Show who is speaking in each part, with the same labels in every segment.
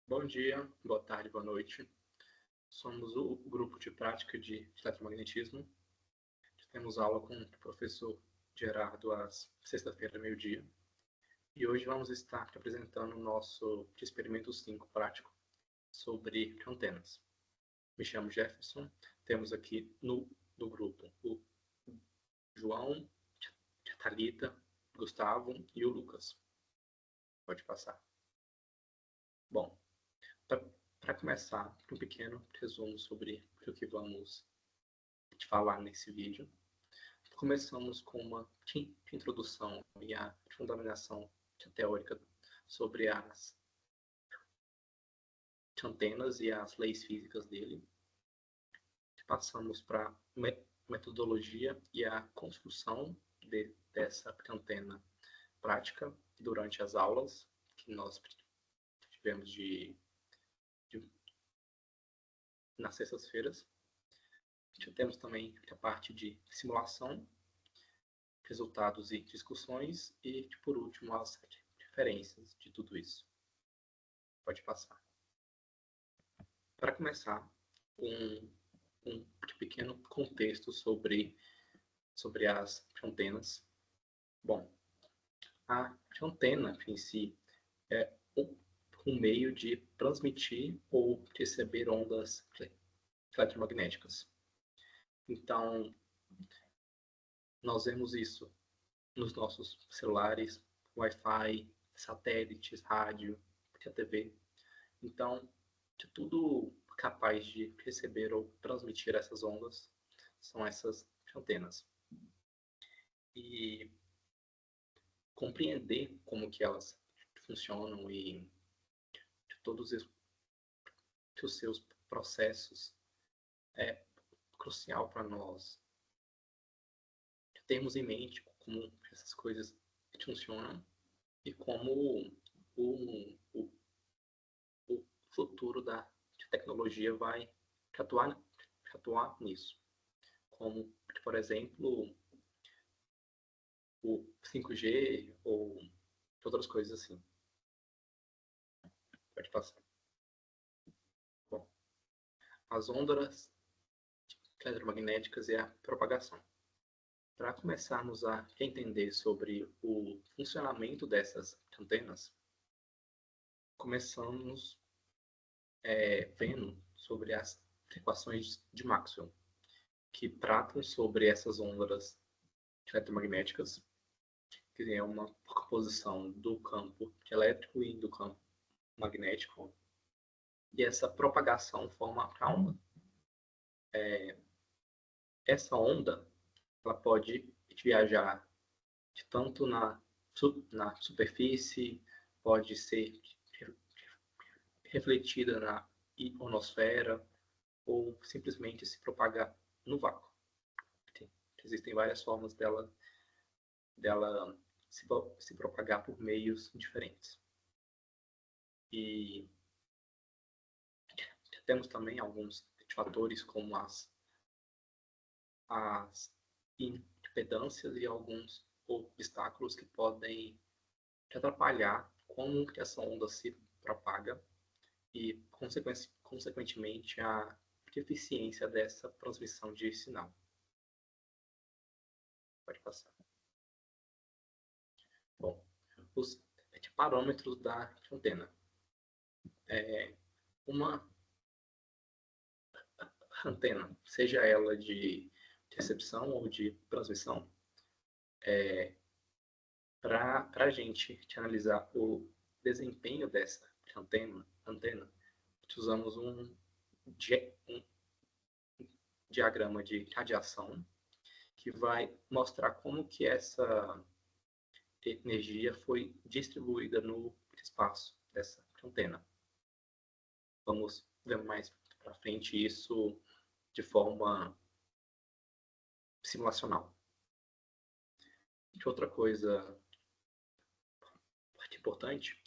Speaker 1: Bom dia, boa tarde, boa noite. Somos o grupo de prática de eletromagnetismo. Temos aula com o professor Gerardo às sexta-feira, meio-dia. E hoje vamos estar apresentando o nosso experimento 5 prático sobre antenas. Me chamo Jefferson. Temos aqui no grupo o João, a Thalita, Gustavo e o Lucas. Pode passar. Bom, para começar, um pequeno resumo sobre o que vamos falar nesse vídeo. Começamos com uma introdução e a fundamentação teórica sobre as antenas e as leis físicas dele. Passamos para metodologia e a construção dessa antena prática durante as aulas que nós tivemos nas sextas-feiras. Temos também a parte de simulação, resultados e discussões e, por último, as referências de tudo isso. Pode passar. Para começar, um pequeno contexto sobre as antenas. Bom, a antena em si é um meio de transmitir ou receber ondas eletromagnéticas. Então, nós vemos isso nos nossos celulares, Wi-Fi, satélites, rádio, TV. Então, de tudo capaz de receber ou transmitir essas ondas são essas antenas. E compreender como que elas funcionam e de todos os seus processos é crucial para nós termos em mente como essas coisas funcionam e como o futuro da tecnologia vai atuar nisso. Como, por exemplo, o 5G ou outras coisas assim. Pode passar. Bom, as ondas eletromagnéticas e a propagação. Para começarmos a entender sobre o funcionamento dessas antenas, começamos vendo sobre as equações de Maxwell, que tratam sobre essas ondas eletromagnéticas, que é uma composição do campo elétrico e do campo magnético, e essa propagação forma a onda. Essa onda ela pode viajar tanto na superfície, pode ser refletida na ionosfera ou simplesmente se propagar no vácuo. Existem várias formas dela se propagar por meios diferentes. E temos também alguns fatores como as impedâncias e alguns obstáculos que podem atrapalhar como que essa onda se propaga e, consequentemente, a eficiência dessa transmissão de sinal. Pode passar. Bom, os parâmetros da antena. Uma antena, seja ela de recepção ou de transmissão, para a gente analisar o desempenho dessa antena, usamos um diagrama de radiação que vai mostrar como que essa energia foi distribuída no espaço dessa antena. Vamos ver mais para frente isso de forma simulacional. Outra coisa importante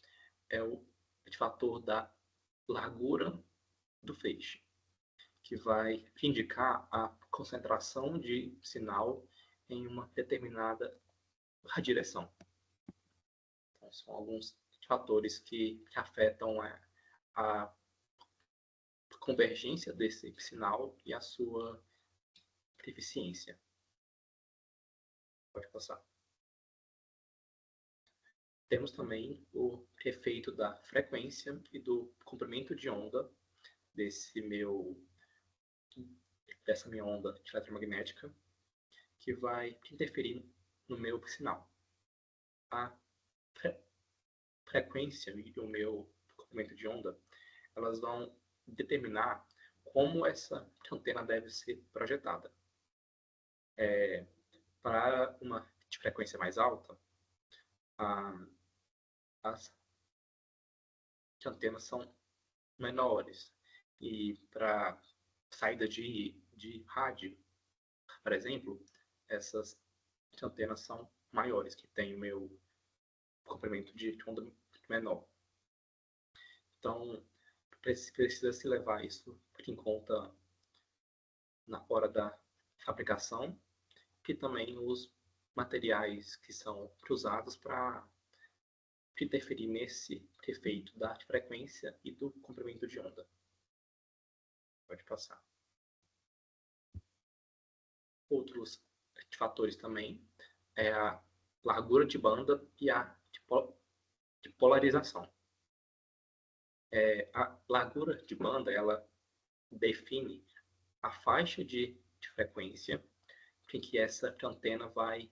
Speaker 1: é o fator da largura do feixe, que vai indicar a concentração de sinal em uma determinada direção. Então, são alguns fatores que afetam a convergência desse sinal e a sua eficiência. Pode passar. Temos também o efeito da frequência e do comprimento de onda dessa minha onda eletromagnética, que vai interferir no meu sinal. A frequência e o meu comprimento de onda, elas vão determinar como essa antena deve ser projetada. Para uma de frequência mais alta, as antenas são menores. E para saída de rádio, por exemplo, essas antenas são maiores, que tem o meu comprimento de onda menor. Então, precisa se levar isso em conta na hora da fabricação, e também os materiais que são usados para interferir nesse efeito da frequência e do comprimento de onda. Pode passar. Outros fatores também é a largura de banda e a de polarização. A largura de banda, ela define a faixa de frequência em que essa antena vai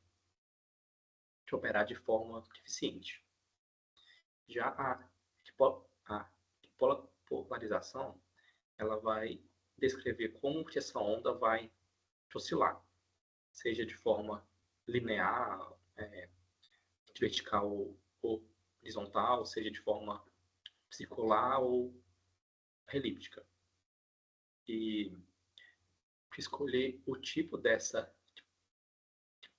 Speaker 1: operar de forma eficiente. Já a polarização, ela vai descrever como que essa onda vai oscilar, seja de forma linear, vertical ou horizontal, seja de forma circular ou elíptica. E escolher o tipo dessa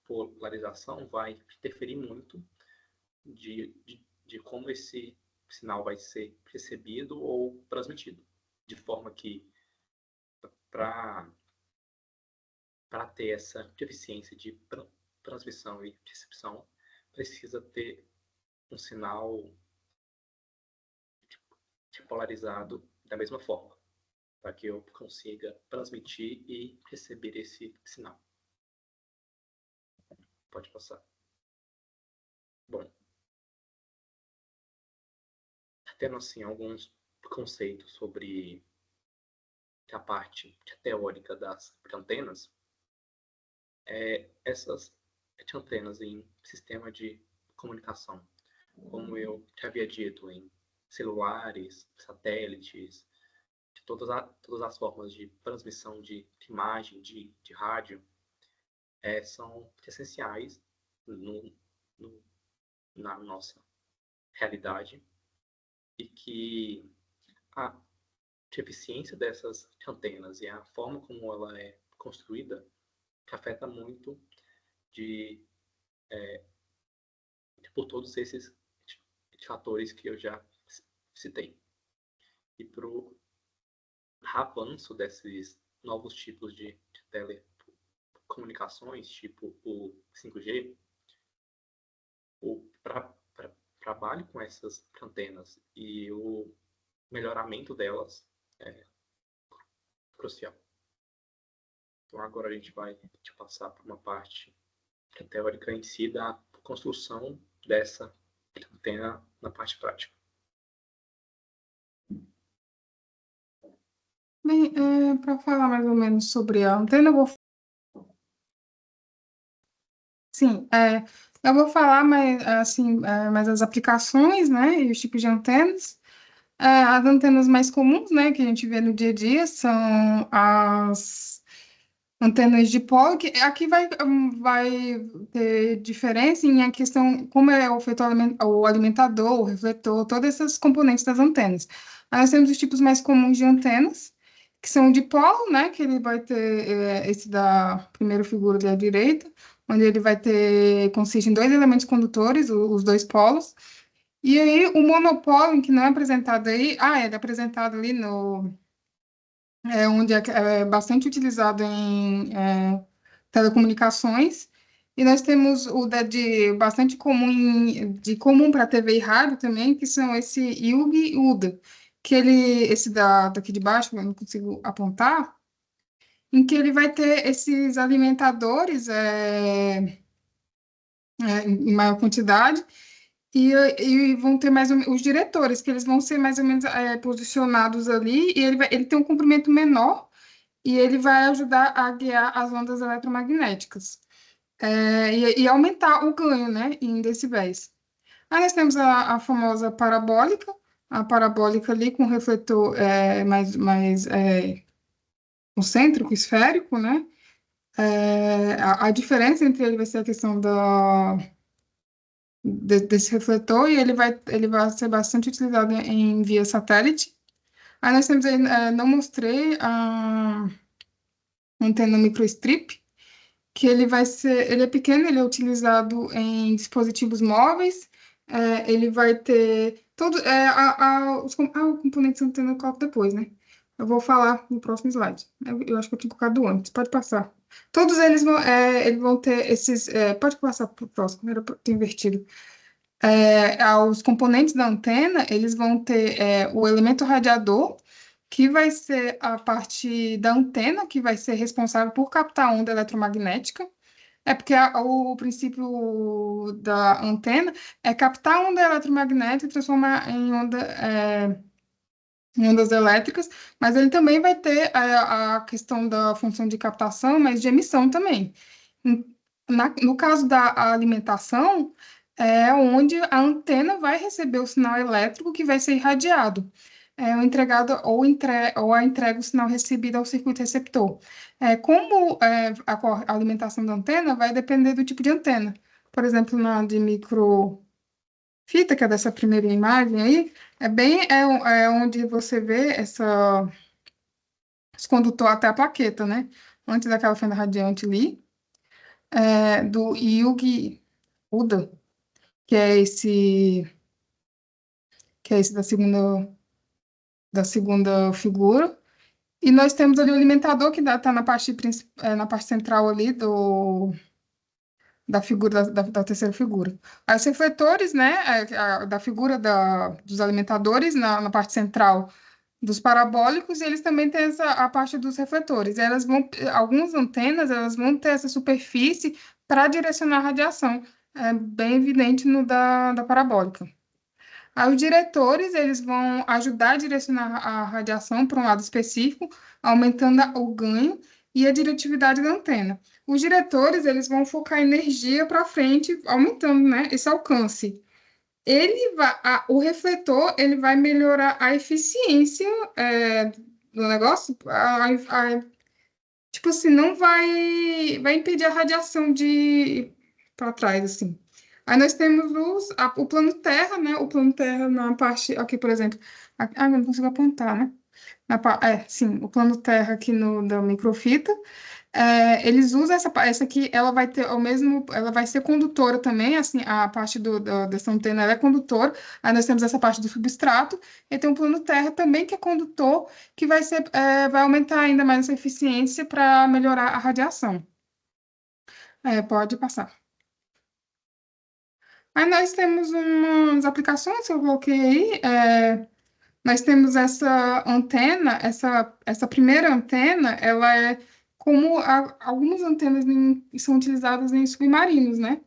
Speaker 1: polarização vai interferir muito de como esse sinal vai ser recebido ou transmitido, de forma que para ter essa eficiência de transmissão e recepção, precisa ter um sinal polarizado da mesma forma, para que eu consiga transmitir e receber esse sinal. Pode passar. Bom, tendo assim alguns conceitos sobre a parte teórica das antenas, essas antenas em sistema de comunicação, como eu já havia dito, em celulares, satélites, de todas as formas de transmissão de imagem, de rádio, são essenciais na nossa realidade, e que a eficiência dessas antenas e a forma como ela é construída afeta muito por todos esses fatores que eu já citei. E para o avanço desses novos tipos de telecomunicações, tipo o 5G, o trabalho com essas antenas e o melhoramento delas é crucial. Então agora a gente vai passar por uma parte teórica em si da construção dessa antena na parte prática.
Speaker 2: Bem, para falar mais ou menos sobre a antena, eu vou falar mais, assim, mais as aplicações, né, e os tipos de antenas. As antenas mais comuns, né, que a gente vê no dia a dia são as antenas de polo, que aqui vai ter diferença em a questão como é feito o alimentador, o refletor, todos esses componentes das antenas. Aí nós temos os tipos mais comuns de antenas, que são o dipolo, né, que ele vai ter esse da primeira figura ali à direita, onde ele vai ter, consiste em dois elementos condutores, os dois polos. E aí o monopólio, que não é apresentado aí, ele é apresentado ali no onde é bastante utilizado em telecomunicações. E nós temos o de bastante comum, de comum para TV e rádio também, que são esse IUG e UDA, que esse daqui de baixo, eu não consigo apontar, em que ele vai ter esses alimentadores em maior quantidade, e vão ter mais ou menos os diretores, que eles vão ser mais ou menos posicionados ali, e ele tem um comprimento menor, e ele vai ajudar a guiar as ondas eletromagnéticas, e aumentar o ganho, né, em decibéis. Aí nós temos a famosa parabólica, a parabólica ali com refletor mais concêntrico, esférico, né? A diferença entre ele vai ser a questão desse refletor, e ele vai ser bastante utilizado em via satélite. Aí nós temos aí, não mostrei a antena microstrip, que ele é pequeno, ele é utilizado em dispositivos móveis, ele vai ter todo, o componente de antena eu coloco depois, né? Eu vou falar no próximo slide. Eu acho que eu tinha colocado antes, pode passar. Todos eles vão ter esses, pode passar para o próximo, era para ter invertido. Os componentes da antena, eles vão ter o elemento radiador, que vai ser a parte da antena, que vai ser responsável por captar a onda eletromagnética. É porque o princípio da antena é captar a onda eletromagnética e transformar em ondas elétricas, mas ele também vai ter a questão da função de captação, mas de emissão também. Em- no caso da alimentação, é onde a antena vai receber o sinal elétrico que vai ser irradiado. O entregado ou a entrega o sinal recebido ao circuito receptor. A alimentação da antena vai depender do tipo de antena. Por exemplo, na de microfita, que é dessa primeira imagem aí, onde você vê esse condutor até a plaqueta, né? Antes daquela fenda radiante ali, do Yugi Uda, que é esse, que é esse da segunda figura. E nós temos ali o alimentador, que está na parte central ali da figura da terceira figura. Aí os refletores, né, da figura dos alimentadores na parte central dos parabólicos, e eles também têm a parte dos refletores. Algumas antenas, elas vão ter essa superfície para direcionar a radiação. É bem evidente no da parabólica. Aí os diretores, eles vão ajudar a direcionar a radiação para um lado específico, aumentando o ganho e a diretividade da antena. Os diretores, eles vão focar a energia para frente, aumentando, né, esse alcance. O refletor, ele vai melhorar a eficiência do negócio, tipo assim, não vai impedir a radiação de ir para trás, assim. Aí nós temos o plano Terra, né? O plano Terra na parte, aqui, por exemplo, eu não consigo apontar, né? Sim, o plano Terra aqui da microfita. Eles usam essa aqui, ela vai ter ela vai ser condutora também, assim, a parte dessa antena ela é condutora. Aí nós temos essa parte do substrato, e tem um plano terra também que é condutor, que vai aumentar ainda mais essa eficiência para melhorar a radiação. Pode passar. Aí nós temos umas aplicações que eu coloquei aí. Nós temos essa antena, essa primeira antena, ela é como algumas antenas são utilizadas em submarinos, né?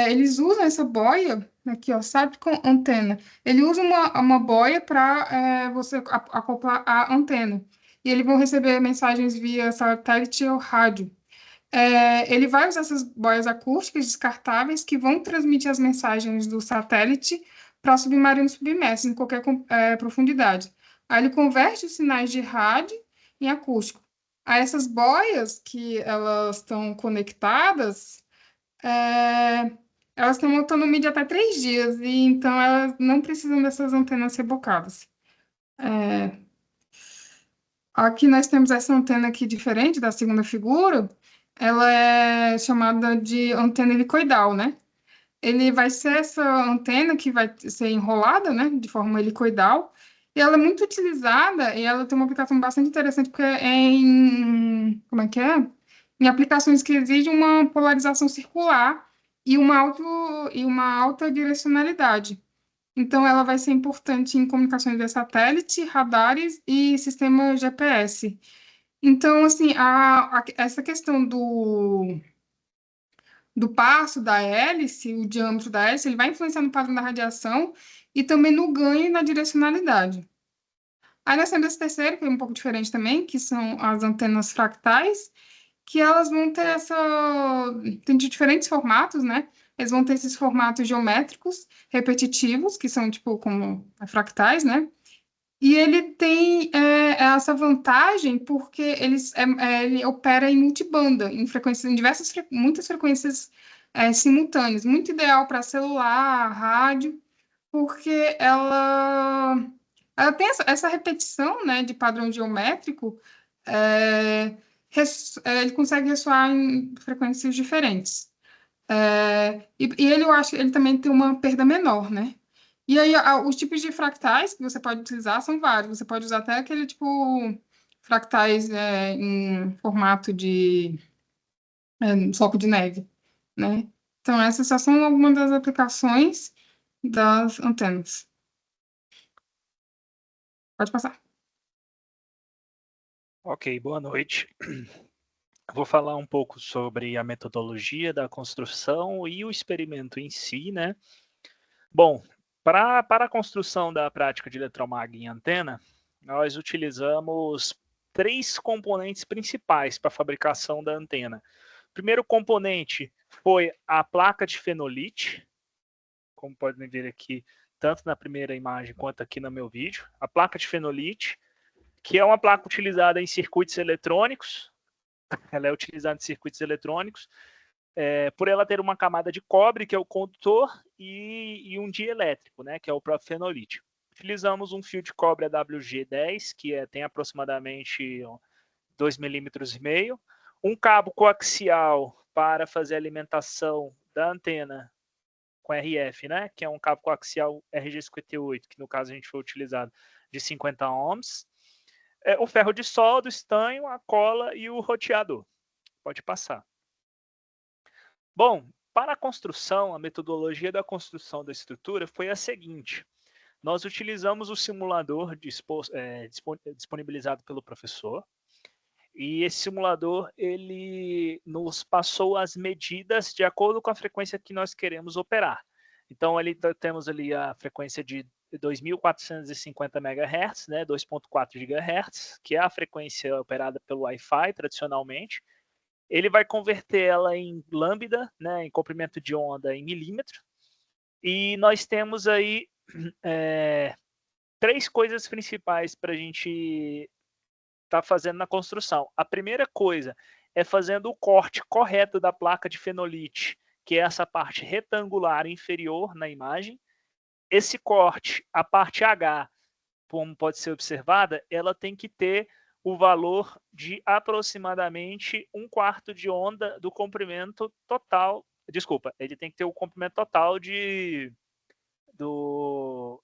Speaker 2: Eles usam essa boia, aqui, ó, sabe, com antena. Ele usa uma boia para você acoplar a antena. E eles vão receber mensagens via satélite ou rádio. Ele vai usar essas boias acústicas descartáveis que vão transmitir as mensagens do satélite para submarinos submersos em qualquer profundidade. Aí ele converte os sinais de rádio em acústico. Aí essas boias que elas estão conectadas, é, elas têm uma autonomia de até 3 dias, e então elas não precisam dessas antenas rebocadas. É, Aqui nós temos essa antena aqui diferente da segunda figura, ela é chamada de antena helicoidal, né? Ele vai ser essa antena que vai ser enrolada, né, de forma helicoidal, e ela é muito utilizada, e ela tem uma aplicação bastante interessante, porque como é que é? Em aplicações que exigem uma polarização circular e uma alta direcionalidade. Então, ela vai ser importante em comunicações via satélite, radares e sistema GPS. Então, assim, essa questão do passo da hélice, o diâmetro da hélice, ele vai influenciar no padrão da radiação e também no ganho e na direcionalidade. Aí nós temos esse terceiro, que é um pouco diferente também, que são as antenas fractais, que elas vão ter tem de diferentes formatos, né? Eles vão ter esses formatos geométricos, repetitivos, que são tipo como fractais, né? E ele tem essa vantagem porque ele opera em multibanda, em frequências, em muitas frequências simultâneas, muito ideal para celular, rádio, porque ela tem essa repetição, né, de padrão geométrico, ele consegue ressoar em frequências diferentes. E ele, eu acho que ele também tem uma perda menor, né? E aí, os tipos de fractais que você pode utilizar são vários. Você pode usar até aquele tipo fractais em formato de floco de neve, né? Então, essas só são algumas das aplicações das antenas. Pode passar.
Speaker 3: Ok, boa noite. Vou falar um pouco sobre a metodologia da construção e o experimento em si, né? Bom, para a construção da prática de eletromag em antena, nós utilizamos 3 componentes principais para a fabricação da antena. O primeiro componente foi a placa de fenolite, como podem ver aqui, tanto na primeira imagem quanto aqui no meu vídeo. A placa de fenolite, que é uma placa utilizada em circuitos eletrônicos. Ela é utilizada em circuitos eletrônicos, por ela ter uma camada de cobre, que é o condutor, e um dielétrico, né, que é o próprio fenolite. Utilizamos um fio de cobre AWG10, que tem aproximadamente 2,5 milímetros, um cabo coaxial para fazer a alimentação da antena com RF, né, que é um cabo coaxial RG58, que no caso a gente foi utilizado de 50 ohms, o ferro de solda, o estanho, a cola e o roteador. Pode passar. Bom, para a construção, a metodologia da construção da estrutura foi a seguinte. Nós utilizamos o simulador disponibilizado pelo professor, e esse simulador ele nos passou as medidas de acordo com a frequência que nós queremos operar. Então, temos ali a frequência de 2.450 MHz, né, 2.4 GHz, que é a frequência operada pelo Wi-Fi tradicionalmente. Ele vai converter ela em lambda, né, em comprimento de onda em milímetro. E nós temos aí 3 coisas principais para a gente estar fazendo na construção. A primeira coisa é fazendo o corte correto da placa de fenolite, que é essa parte retangular inferior na imagem. Esse corte, a parte H, como pode ser observada, ela tem que ter o valor de aproximadamente 1/4 de onda do comprimento total. Desculpa, ele tem que ter o comprimento total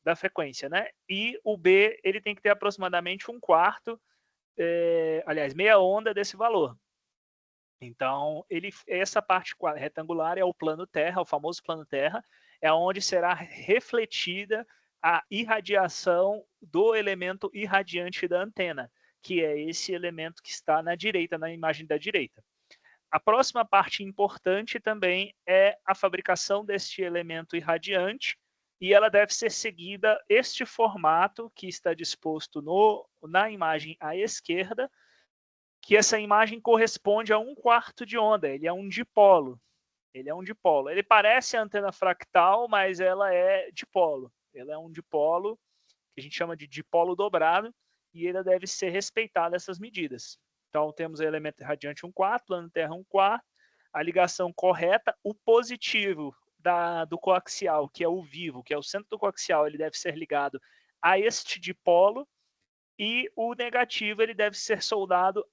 Speaker 3: da frequência, né? E o B, ele tem que ter aproximadamente 1/4, aliás, meia onda desse valor. Então, essa parte retangular é o plano Terra, o famoso plano Terra, é onde será refletida a irradiação do elemento irradiante da antena, que é esse elemento que está na direita, na imagem da direita. A próxima parte importante também é a fabricação deste elemento irradiante, e ela deve ser seguida este formato que está disposto na imagem à esquerda, que essa imagem corresponde a 1/4 de onda, ele é um dipolo. Ele parece a antena fractal, mas ela é dipolo. Ela é um dipolo que a gente chama de dipolo dobrado, e ele deve ser respeitado essas medidas. Então, temos o elemento irradiante 1/4, plano Terra 1/4, a ligação correta, o positivo do coaxial, que é o vivo, que é o centro do coaxial, ele deve ser ligado a este dipolo, e o negativo ele deve ser soldado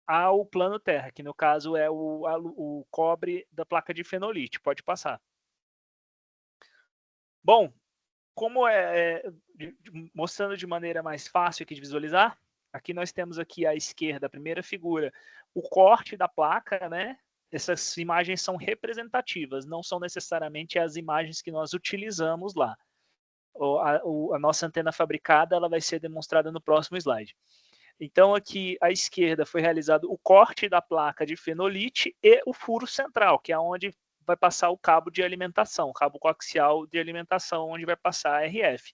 Speaker 3: ao plano Terra, que no caso é o cobre da placa de fenolite. Pode passar. Bom, como mostrando de maneira mais fácil aqui de visualizar, aqui nós temos aqui à esquerda, a primeira figura, o corte da placa, né? Essas imagens são representativas, não são necessariamente as imagens que nós utilizamos lá. A nossa antena fabricada ela vai ser demonstrada no próximo slide. Então, aqui à esquerda foi realizado o corte da placa de fenolite e o furo central, que é onde vai passar o cabo de alimentação, o cabo coaxial de alimentação, onde vai passar a RF.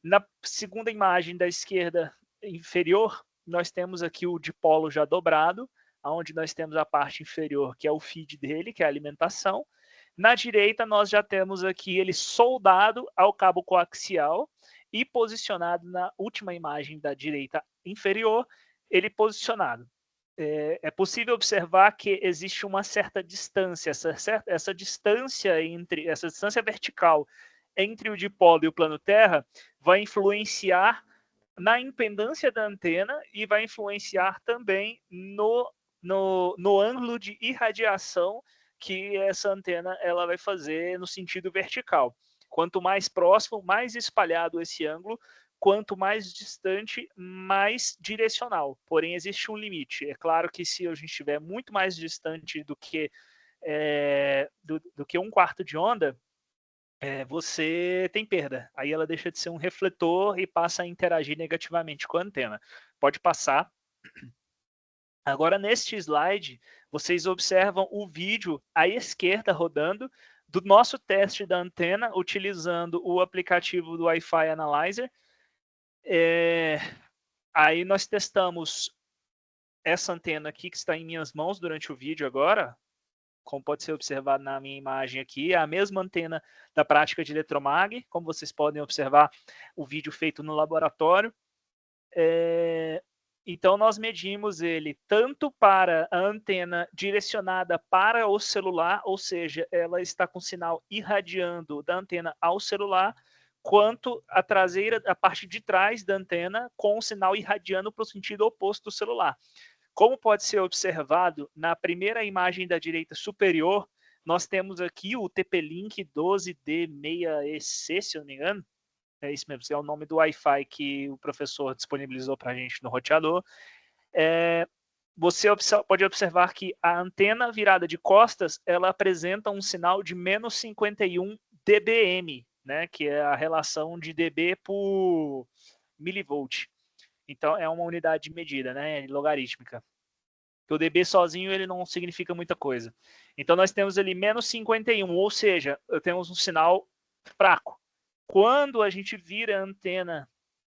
Speaker 3: Na segunda imagem da esquerda inferior, nós temos aqui o dipolo já dobrado, onde nós temos a parte inferior, que é o feed dele, que é a alimentação. Na direita, nós já temos aqui ele soldado ao cabo coaxial e posicionado na última imagem da direita inferior, ele posicionado. É possível observar que existe uma certa distância, essa distância vertical entre o dipolo e o plano terra vai influenciar na impedância da antena e vai influenciar também no ângulo de irradiação que essa antena ela vai fazer no sentido vertical. Quanto mais próximo, mais espalhado esse ângulo, quanto mais distante, mais direcional. Porém, existe um limite. É claro que se a gente estiver muito mais distante do que do que 1/4 de onda, você tem perda. Aí ela deixa de ser um refletor e passa a interagir negativamente com a antena. Pode passar. Agora, neste slide, vocês observam o vídeo à esquerda rodando do nosso teste da antena, utilizando o aplicativo do Wi-Fi Analyzer. Aí nós testamos essa antena aqui que está em minhas mãos durante o vídeo agora, como pode ser observado na minha imagem aqui, é a mesma antena da prática de eletromag, como vocês podem observar o vídeo feito no laboratório. Então, nós medimos ele tanto para a antena direcionada para o celular, ou seja, ela está com sinal irradiando da antena ao celular, quanto a traseira, a parte de trás da antena, com o sinal irradiando para o sentido oposto do celular. Como pode ser observado na primeira imagem da direita superior, nós temos aqui o TP-Link 12D6EC, se eu não me engano. É isso mesmo, é o nome do Wi-Fi que o professor disponibilizou para a gente no roteador. Você pode observar que a antena virada de costas, ela apresenta um sinal de menos 51 dBm, né, que é a relação de dB por milivolt. Então, é uma unidade de medida, né, logarítmica. O dB sozinho ele não significa muita coisa. Então, nós temos ali menos 51, ou seja, temos um sinal fraco. Quando a gente vira a antena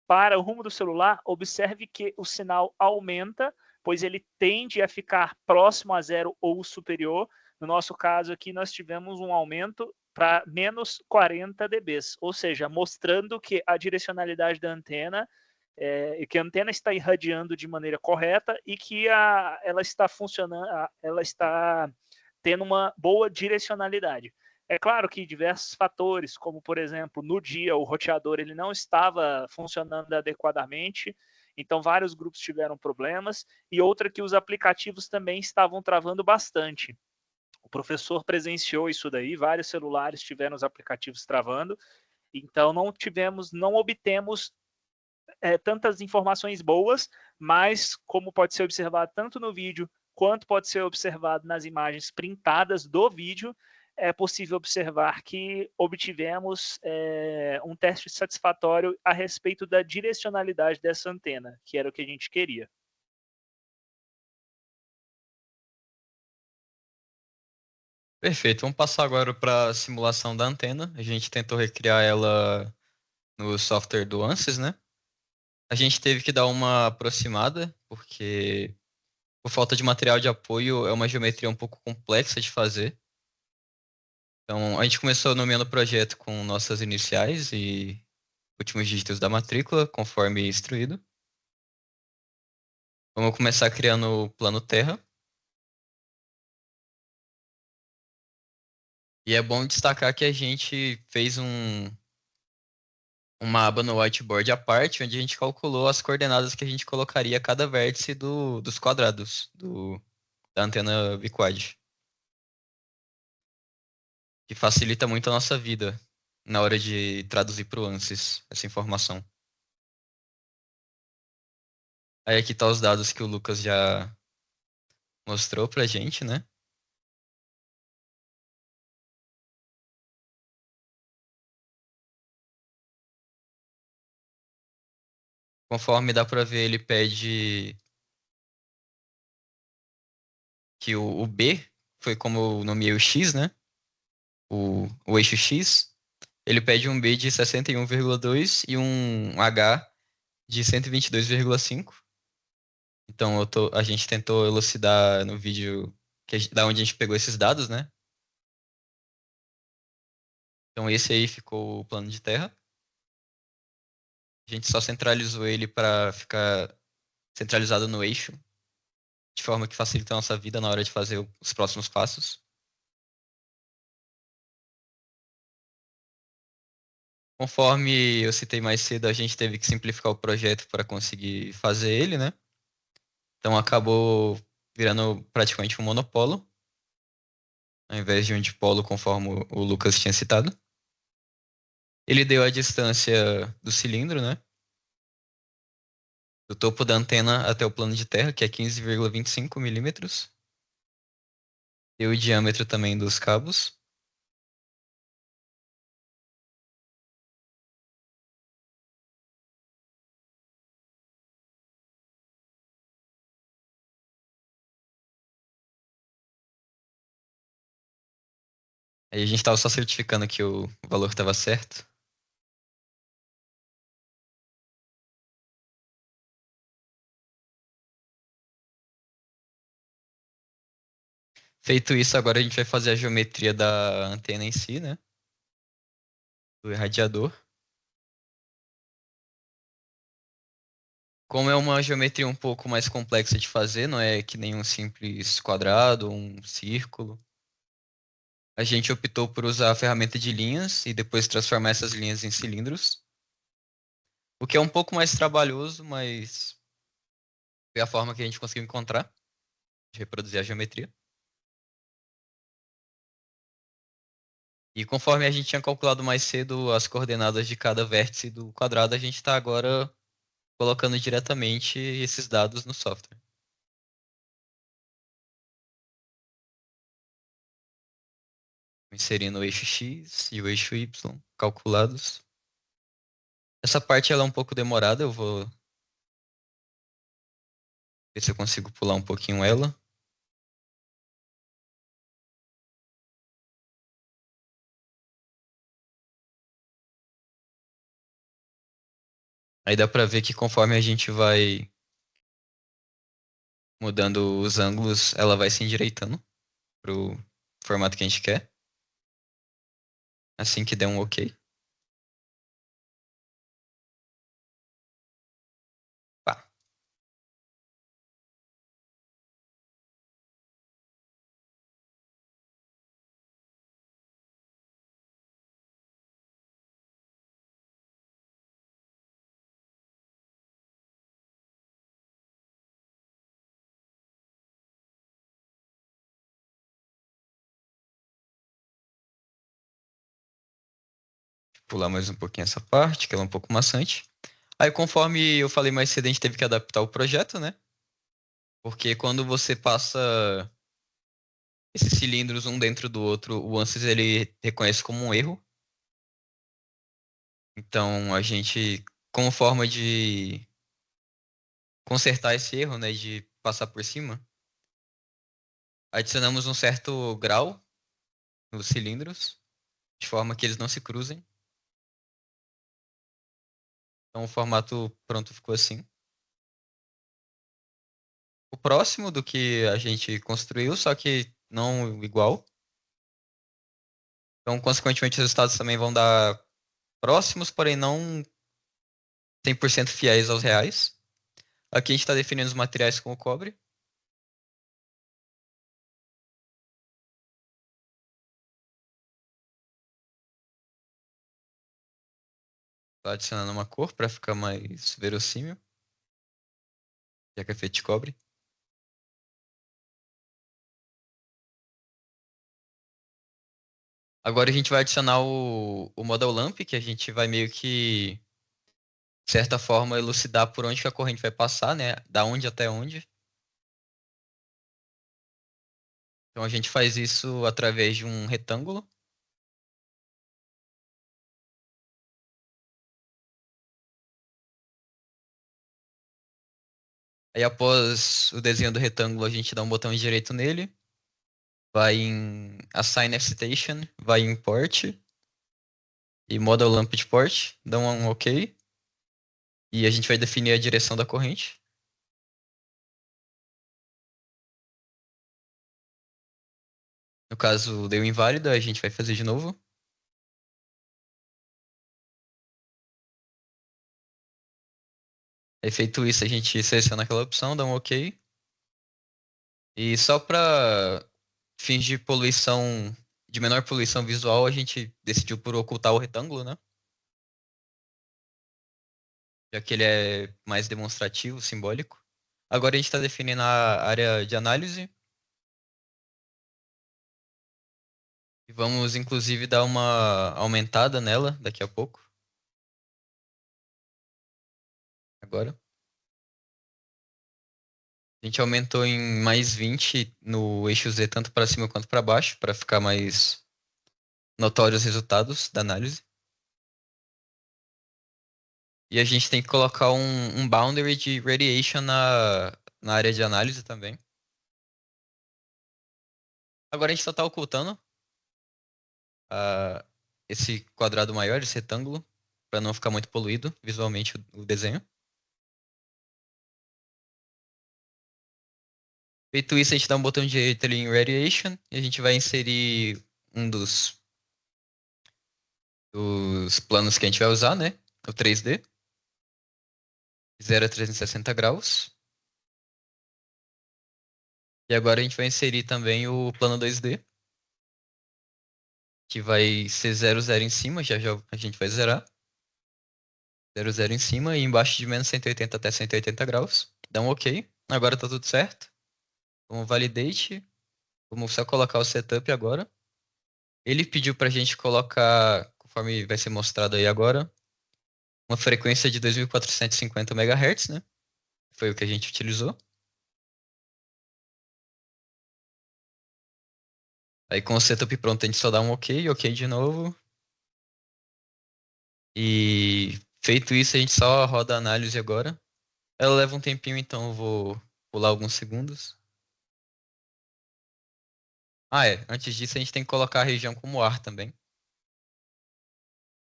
Speaker 3: para o rumo do celular, observe que o sinal aumenta, pois ele tende a ficar próximo a zero ou superior. No nosso caso aqui, nós tivemos um aumento para menos 40 dB, ou seja, mostrando que a direcionalidade da antena que a antena está irradiando de maneira correta e que ela está funcionando, ela está tendo uma boa direcionalidade. É claro que diversos fatores, como por exemplo, no dia o roteador ele não estava funcionando adequadamente, então vários grupos tiveram problemas, e outra que os aplicativos também estavam travando bastante. O professor presenciou isso daí, vários celulares tiveram os aplicativos travando, então não obtemos tantas informações boas, mas como pode ser observado tanto no vídeo quanto pode ser observado nas imagens printadas do vídeo, é possível observar que obtivemos um teste satisfatório a respeito da direcionalidade dessa antena, que era o que a gente queria.
Speaker 4: Perfeito, vamos passar agora para a simulação da antena. A gente tentou recriar ela no software do ANSYS, né? A gente teve que dar uma aproximada, porque por falta de material de apoio é uma geometria um pouco complexa de fazer. Então, a gente começou nomeando o projeto com nossas iniciais e últimos dígitos da matrícula, conforme instruído. Vamos começar criando o plano Terra. E é bom destacar que a gente fez uma aba no whiteboard à parte, onde a gente calculou as coordenadas que a gente colocaria a cada vértice dos quadrados da antena biquad. Que facilita muito a nossa vida na hora de traduzir para o ANSYS essa informação. Aí aqui tá os dados que o Lucas já mostrou pra gente, né? Conforme dá para ver, ele pede que o B, foi como eu nomeei o X, né? O eixo X, ele pede um B de 61,2 e um H de 122,5. Então a gente tentou elucidar no vídeo da onde a gente pegou esses dados, né? Então esse aí ficou o plano de terra. A gente só centralizou ele para ficar centralizado no eixo, de forma que facilita a nossa vida na hora de fazer os próximos passos. Conforme eu citei mais cedo, a gente teve que simplificar o projeto para conseguir fazer ele, né? Então acabou virando praticamente um monopolo, ao invés de um dipolo, conforme o Lucas tinha citado. Ele deu a distância do cilindro, né? Do topo da antena até o plano de terra, que é 15,25 milímetros. Deu o diâmetro também dos cabos. Aí a gente estava só certificando que o valor estava certo. Feito isso, agora a gente vai fazer a geometria da antena em si, né? Do irradiador. Como é uma geometria um pouco mais complexa de fazer, não é que nem um simples quadrado ou um círculo. A gente optou por usar a ferramenta de linhas e depois transformar essas linhas em cilindros. O que é um pouco mais trabalhoso, mas foi a forma que a gente conseguiu encontrar de reproduzir a geometria. E conforme a gente tinha calculado mais cedo as coordenadas de cada vértice do quadrado, a gente está agora colocando diretamente esses dados no software. Inserindo o eixo X e o eixo Y calculados. Essa parte ela é um pouco demorada, eu vou ver se eu consigo pular um pouquinho ela. Aí dá pra ver que conforme a gente vai mudando os ângulos, ela vai se endireitando pro formato que a gente quer. Assim que der um OK. Pá. Pular mais um pouquinho essa parte, que ela é um pouco maçante. Aí, conforme eu falei mais cedo, a gente teve que adaptar o projeto, né? Porque quando você passa esses cilindros um dentro do outro, o ANSYS ele reconhece como um erro. Então, a gente, como forma de consertar esse erro, né, de passar por cima, adicionamos um certo grau nos cilindros, de forma que eles não se cruzem. Então, o formato pronto ficou assim. O próximo do que a gente construiu, só que não igual. Então, consequentemente, os resultados também vão dar próximos, porém não 100% fiéis aos reais. Aqui a gente está definindo os materiais com o cobre. Tô adicionando uma cor para ficar mais verossímil, já que é feito de cobre. Agora a gente vai adicionar o Model Lamp, que a gente vai meio que, de certa forma, elucidar por onde que a corrente vai passar, né? Da onde até onde. Então a gente faz isso através de um retângulo. Aí após o desenho do retângulo, a gente dá um botão direito nele, vai em Assign Excitation, vai em Port e Model Lamp de Port, dá um OK. E a gente vai definir a direção da corrente. No caso, deu inválido, a gente vai fazer de novo. Aí feito isso, a gente seleciona aquela opção, dá um OK. E só para fins de poluição, de menor poluição visual, a gente decidiu por ocultar o retângulo, né? Já que ele é mais demonstrativo, simbólico. Agora a gente está definindo a área de análise. E vamos, inclusive, dar uma aumentada nela daqui a pouco. Agora. A gente aumentou em mais 20 no eixo Z, tanto para cima quanto para baixo, para ficar mais notórios os resultados da análise. E a gente tem que colocar um boundary de radiation na área de análise também. Agora a gente só está ocultando ah, esse quadrado maior, esse retângulo, para não ficar muito poluído visualmente o desenho. Feito isso, a gente dá um botão direito ali em radiation e a gente vai inserir um dos planos que a gente vai usar, né? O 3D. 0 a 360 graus. E agora a gente vai inserir também o plano 2D, que vai ser 0, 0 em cima, já já a gente vai zerar. 0, 0 em cima e embaixo de menos 180 até 180 graus. Dá um OK. Agora tá tudo certo. Vamos validate. Vamos só colocar o setup agora. Ele pediu pra gente colocar, conforme vai ser mostrado aí agora, uma frequência de 2450 MHz, né? Foi o que a gente utilizou. Aí com o setup pronto, a gente só dá um OK, OK de novo. E feito isso, a gente só roda a análise agora. Ela leva um tempinho, então eu vou pular alguns segundos. Ah, é. Antes disso, a gente tem que colocar a região como ar também.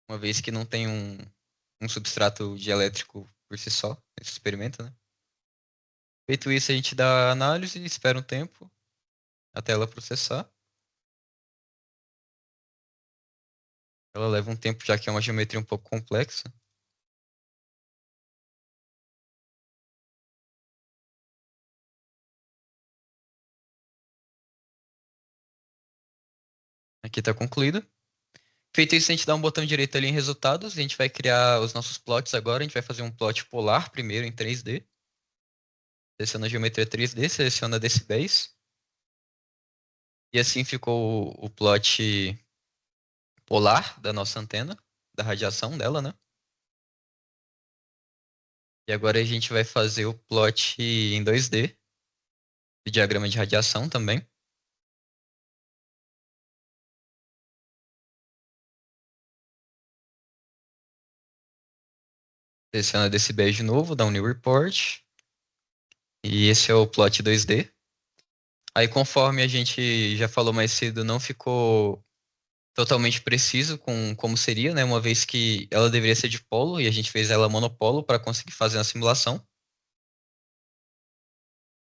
Speaker 4: Uma vez que não tem um substrato dielétrico por si só, esse experimento, né? Feito isso, a gente dá a análise, espera um tempo até ela processar. Ela leva um tempo, já que é uma geometria um pouco complexa. Aqui está concluído. Feito isso, a gente dá um botão direito ali em resultados. A gente vai criar os nossos plots agora. A gente vai fazer um plot polar primeiro em 3D. Seleciona a geometria 3D, seleciona decibéis. E assim ficou o plot polar da nossa antena, da radiação dela, né? E agora a gente vai fazer o plot em 2D, de diagrama de radiação também. Seleciona decibéis de novo, dá um new report. E esse é o plot 2D. Aí, conforme a gente já falou mais cedo, não ficou totalmente preciso com como seria, né? Uma vez que ela deveria ser dipolo e a gente fez ela monopolo para conseguir fazer a simulação.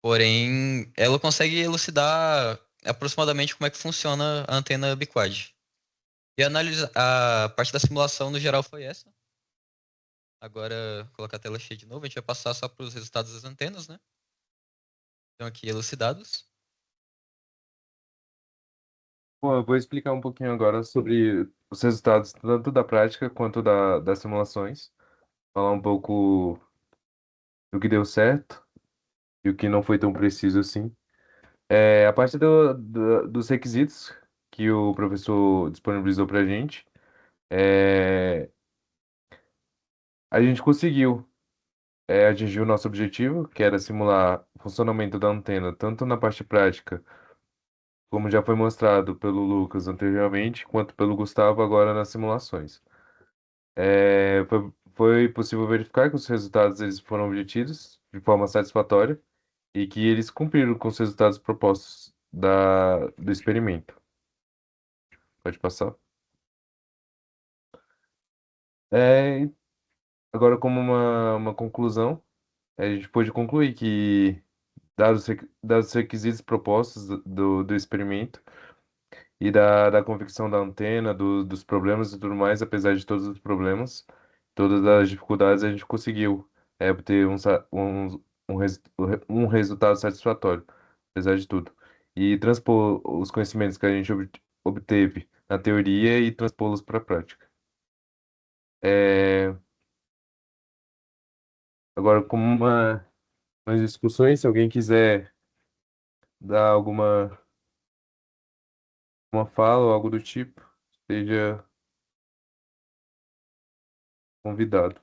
Speaker 4: Porém, ela consegue elucidar aproximadamente como é que funciona a antena biquad. E a parte da simulação no geral foi essa. Agora, colocar a tela cheia de novo, a gente vai passar só para os resultados das antenas, né? Estão aqui elucidados.
Speaker 5: Bom, eu vou explicar um pouquinho agora sobre os resultados tanto da prática quanto das simulações. Falar um pouco do que deu certo e o que não foi tão preciso assim. A parte dos requisitos que o professor disponibilizou para a gente, a gente conseguiu atingir o nosso objetivo, que era simular o funcionamento da antena, tanto na parte prática, como já foi mostrado pelo Lucas anteriormente, quanto pelo Gustavo agora nas simulações. Foi possível verificar que os resultados eles foram obtidos de forma satisfatória e que eles cumpriram com os resultados propostos do experimento. Pode passar. É, agora, como uma conclusão, a gente pôde concluir que, dados os requisitos propostos do experimento e da confecção da antena, dos problemas e tudo mais, apesar de todos os problemas, todas as dificuldades, a gente conseguiu obter um resultado satisfatório, apesar de tudo. E transpor os conhecimentos que a gente obteve na teoria e transpô-los para a prática. É, agora, como umas discussões, se alguém quiser dar uma fala ou algo do tipo, seja convidado.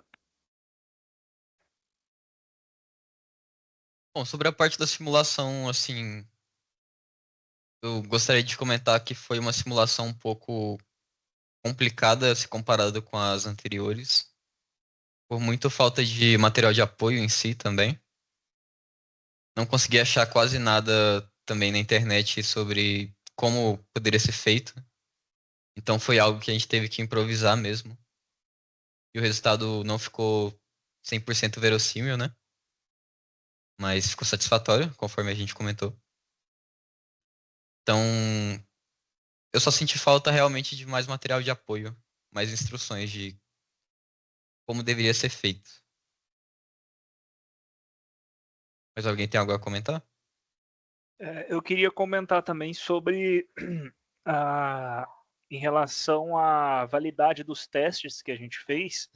Speaker 4: Bom, sobre a parte da simulação, assim, eu gostaria de comentar que foi uma simulação um pouco complicada se comparada com as anteriores, por muito falta de material de apoio em si também. Não consegui achar quase nada também na internet sobre como poderia ser feito. Então foi algo que a gente teve que improvisar mesmo. E o resultado não ficou 100% verossímil, né? Mas ficou satisfatório, conforme a gente comentou. Então, eu só senti falta realmente de mais material de apoio, mais instruções de como deveria ser feito. Mas alguém tem algo a comentar?
Speaker 3: Eu queria comentar também sobre em relação à validade dos testes que a gente fez,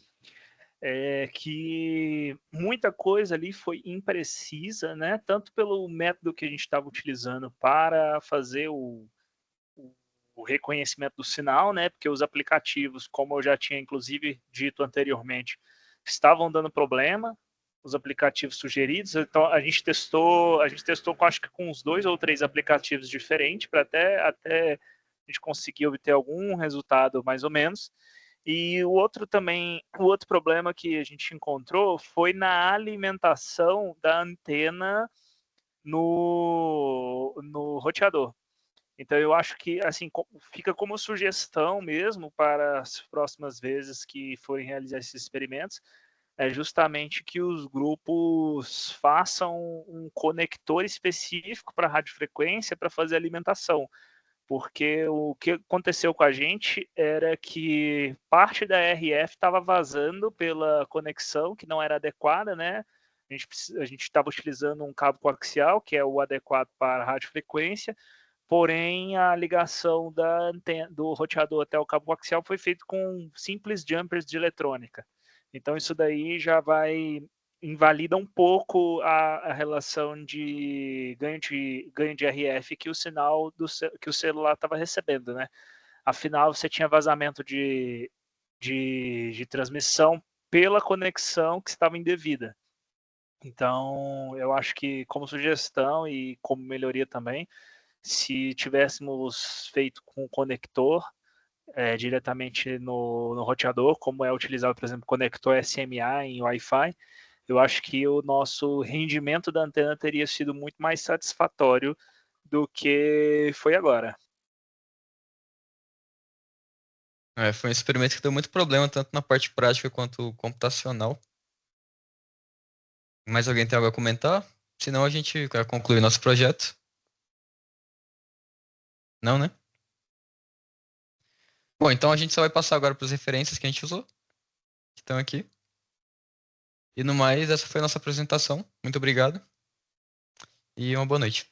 Speaker 3: que muita coisa ali foi imprecisa, né? Tanto pelo método que a gente estava utilizando para fazer o reconhecimento do sinal, né? Porque os aplicativos, como eu já tinha inclusive dito anteriormente, estavam dando problema, os aplicativos sugeridos. Então a gente testou acho que com uns 2 ou 3 aplicativos diferentes para até a gente conseguir obter algum resultado mais ou menos. E o outro problema que a gente encontrou foi na alimentação da antena no roteador. Então eu acho que assim fica como sugestão mesmo para as próximas vezes que forem realizar esses experimentos, é justamente que os grupos façam um conector específico para radiofrequência para fazer alimentação. Porque o que aconteceu com a gente era que parte da RF estava vazando pela conexão que não era adequada, né? A gente estava utilizando um cabo coaxial, que é o adequado para radiofrequência, porém a ligação da antena, do roteador até o cabo coaxial foi feito com simples jumpers de eletrônica. Então isso daí já vai invalida um pouco a relação de ganho de RF que o sinal que o celular estava recebendo, né? Afinal, você tinha vazamento de transmissão pela conexão que estava indevida. Então, eu acho que como sugestão e como melhoria também, se tivéssemos feito com o conector diretamente no roteador, como é utilizado, por exemplo, conector SMA em Wi-Fi, eu acho que o nosso rendimento da antena teria sido muito mais satisfatório do que foi agora.
Speaker 4: Foi um experimento que deu muito problema, tanto na parte prática quanto computacional. Mais alguém tem algo a comentar? Senão a gente quer concluir nosso projeto. Não, né? Bom, então a gente só vai passar agora para as referências que a gente usou, que estão aqui. E no mais, essa foi a nossa apresentação. Muito obrigado. E uma boa noite.